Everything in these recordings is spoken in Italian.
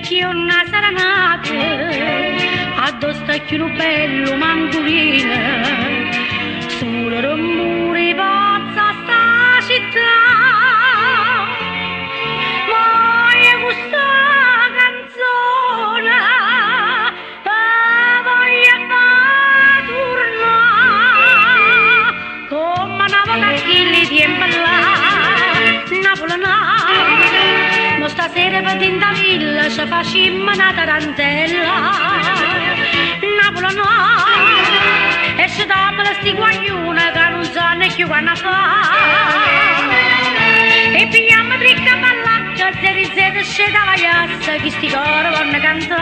che una serenata addosso a chi un bello mandolino sul rumore pazza sta città voglio questa canzone voglio far tornare come una volta che li tiempo là Napolana ma stasera per tinta villa ci facciamo una tarantella Napolana e ci dammo la sti guaglione che non sanno più quando fa e pigliamo tricca ballacca zeri zeri sceda la iassa che sti coro vanno cantare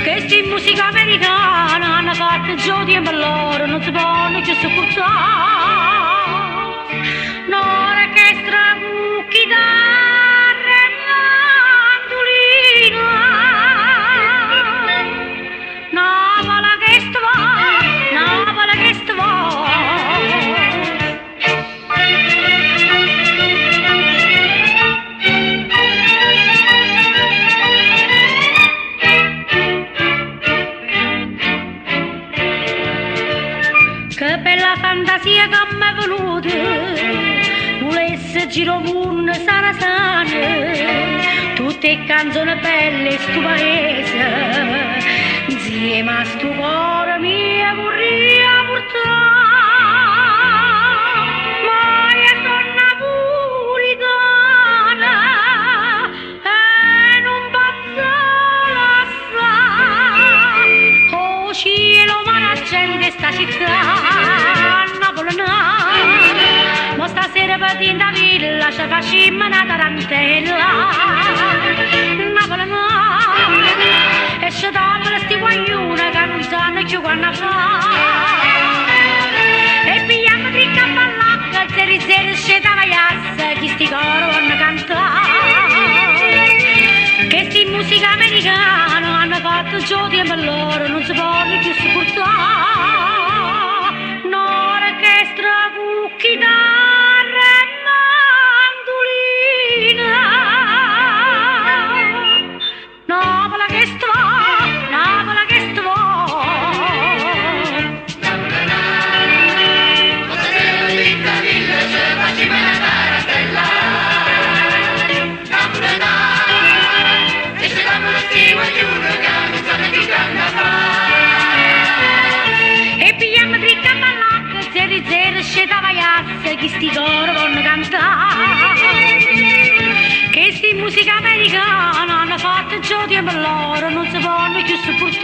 che sti musica americana hanno fatto giù di loro non si può più sopportare un'orchestra con chitarra e mandolina Napoli che sta che bella fantasia che mi è venuta volesse giro un sana sana tutte canzoni belle stu paese insieme a stu cuore mio vorrei portare ma io sono napoletana e non posso lasciare oh cielo ma la gente sta città Napolana ma stasera per tinta villa ci facciamo una tarantella Napolana e ci dammo la sti guaglione che non sanno più quando fa e pigliamo tricca a ballacca zeri zeri sceda la iassa che sti coro vanno cantare che sti musica americana hanno fatto giù di loro non si può più sopportare un'orchestra con chitarra e mandolina Napoli che sta e pigliamo tricca ballacca zeri zeri sceda la iassa che sti coro vanno cantare che sti musica americana hanno fatto giù di loro non si può più sopportare